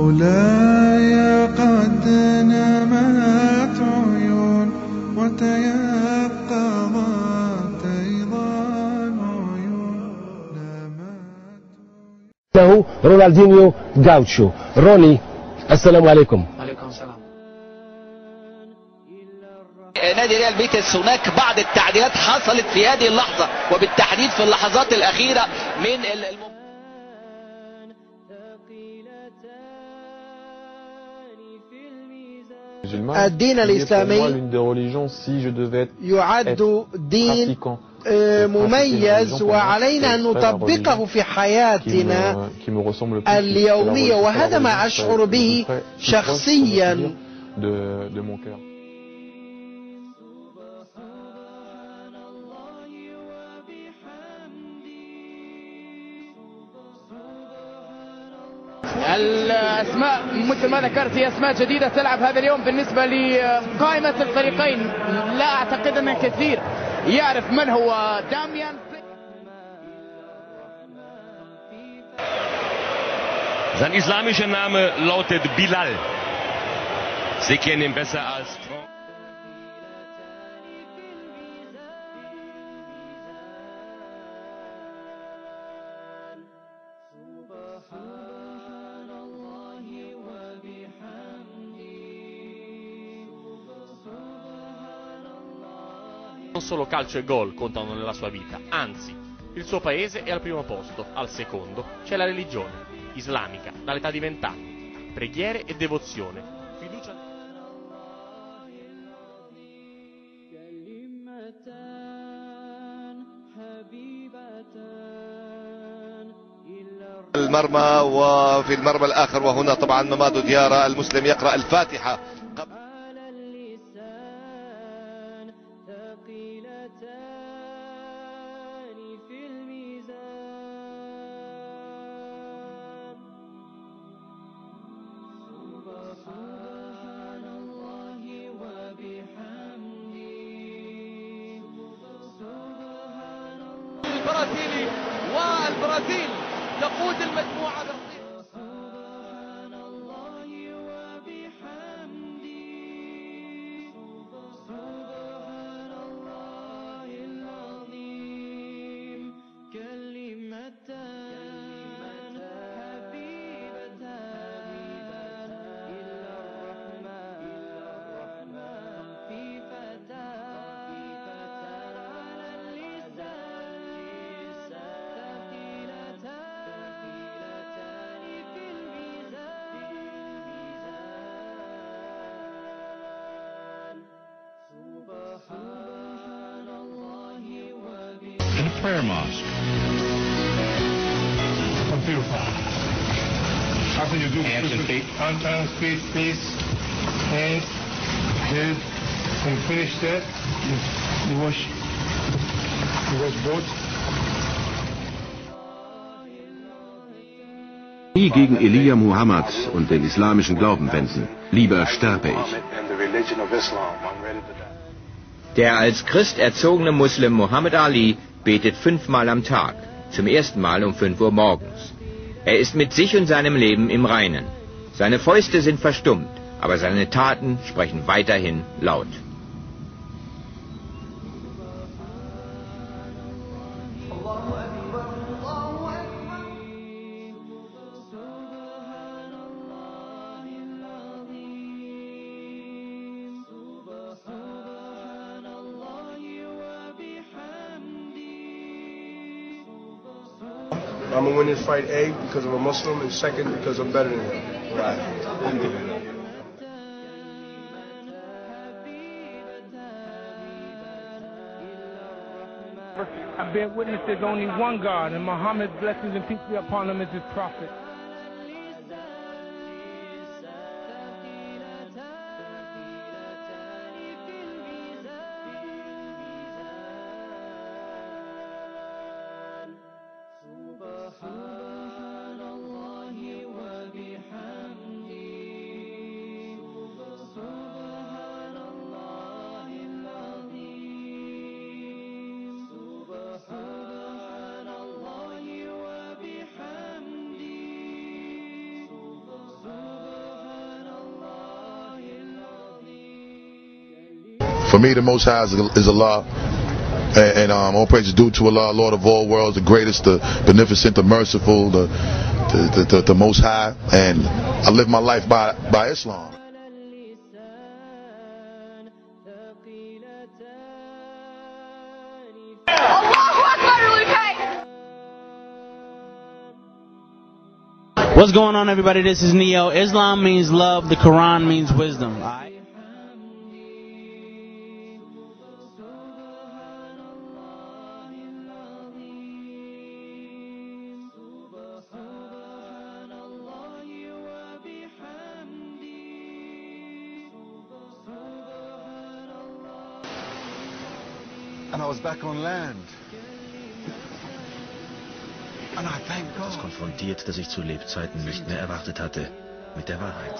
مولاي قد نمت عيون وتيقظت أيضا عيون له رونالدينيو جاوتشو. روني، السلام عليكم. عليكم السلام. نادي ريال بيتس هناك بعض التعديلات حصلت في هذه اللحظة، وبالتحديد في اللحظات الأخيرة من الدين الإسلامي يعد دين مميز، وعلينا أن نطبقه في حياتنا اليومية، وهذا ما أشعر به شخصيا. الأسماء مثل ما ذكرت هي أسماء جديدة تلعب هذا اليوم. بالنسبة لقائمة الفريقين لا أعتقد أن كثير يعرف من هو داميان. Sein islamischer Name lautet Bilal. Sie kennen ihn besser als Non solo calcio e gol contano nella sua vita, anzi, il suo paese è al primo posto, al secondo c'è la religione islamica, dall'età di 20 anni, preghiere e devozione, fiducia. المرمى وفي المرمى الآخر، وهنا طبعا ممادو ديارة المسلم يقرأ الفاتحة. البرازيلي والبرازيل تقود المجموعة. سبحان الله وبحمده، سبحان الله العظيم، كلمتان حبيبتان إلى الرحمن خفيفتان على اللسان، ثقيلتان في الميزان. سبحان الله وبحمده. In a prayer mosque. Beautiful. How can you do hands and feet? Hands, feet, hands, head, and finish that. You wash both. Nie gegen Elijah Muhammad und den islamischen Glauben wenden. Lieber sterbe ich. Der als Christ erzogene Muslim Muhammad Ali betet 5-mal am Tag, zum ersten Mal um 5 Uhr morgens. Er ist mit sich und seinem Leben im Reinen. Seine Fäuste sind verstummt, aber seine Taten sprechen weiterhin laut. I'm gonna win this fight, A, because I'm a Muslim, and second, because I'm better than him. Right. I bear witness there's only one God, and Muhammad's blessings and peace be upon him as his prophet. سبحان الله وبحمده، سبحان الله العظيم، سبحان الله وبحمده. For me, the Most High is Allah. And all praise is due to Allah, Lord of all worlds, the greatest, the beneficent, the merciful, the Most High. And I live my life by Islam. What's going on, everybody? This is Neo. Islam means love. The Quran means wisdom. And I was back on land. And I thank God. Das konfrontiert, das ich zu Lebzeiten nicht mehr erwartet hatte, mit der Wahrheit.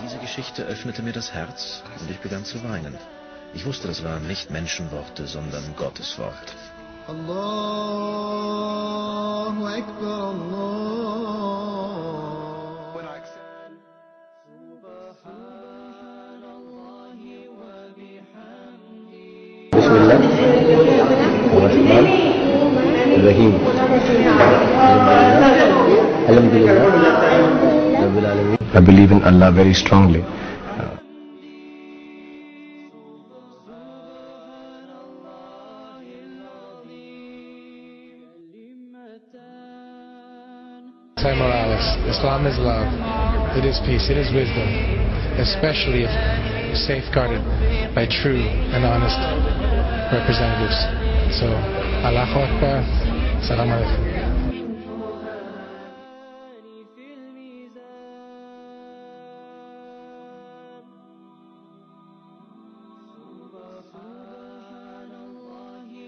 Diese Geschichte öffnete mir das Herz und ich begann zu weinen. Ich wusste, das waren nicht Menschenworte, sondern Gottes Wort. Allahu Akbar, Allah. Bismillah Ar-Rahman Ar-Rahim. I believe in Allah very strongly. Morales. Islam is love. It is peace. It is wisdom, especially if safeguarded by true and honest representatives. So, Allahu Akbar. Salam alaikum.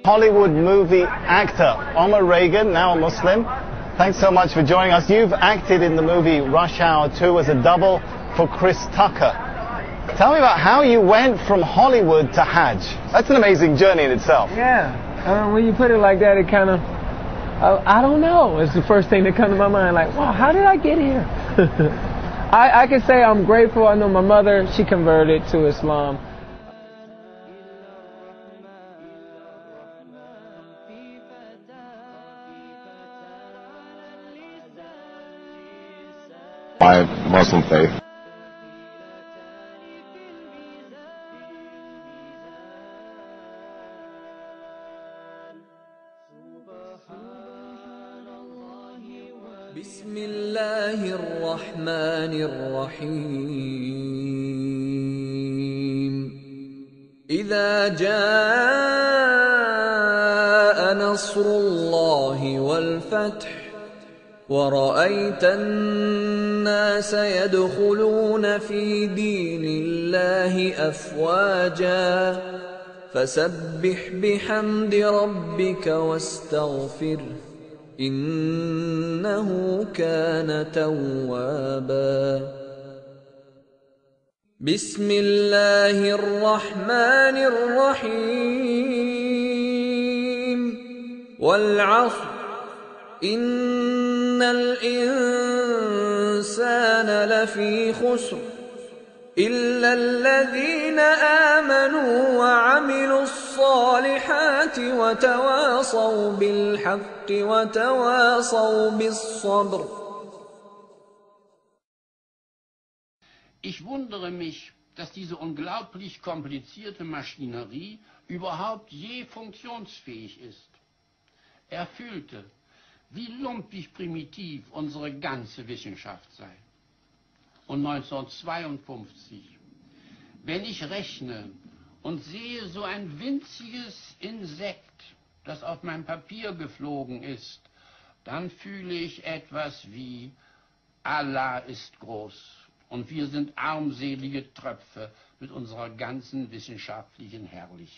Hollywood movie actor Omar Reagan, now a Muslim. Thanks so much for joining us. You've acted in the movie Rush Hour 2 as a double for Chris Tucker. Tell me about how you went from Hollywood to Hajj. That's an amazing journey in itself. Yeah, when you put it like that, it kind of, I don't know. It's the first thing that comes to my mind, like, wow, how did I get here? I can say I'm grateful. I know my mother, she converted to Islam. My Muslim faith. بسم الله الرحمن الرحيم إذا جاء نصر الله والفتح ورأيت الناس يدخلون في دين الله أفواجا فسبح بحمد ربك واستغفره إنه كان توابا بسم الله الرحمن الرحيم والعصر إن الإنسان لفي خسر إلا الذين آمنوا وعملوا الصالحات وتواصوا بالحق وتواصوا بالصبر. Ich wundere mich, dass diese unglaublich komplizierte Maschinerie überhaupt je funktionsfähig ist. Er fühlte, wie lumpig primitiv unsere ganze Wissenschaft sei. Und 1952, wenn ich rechne und sehe so ein winziges Insekt, das auf mein Papier geflogen ist, dann fühle ich etwas wie Allah ist groß und wir sind armselige Tröpfe mit unserer ganzen wissenschaftlichen Herrlichkeit.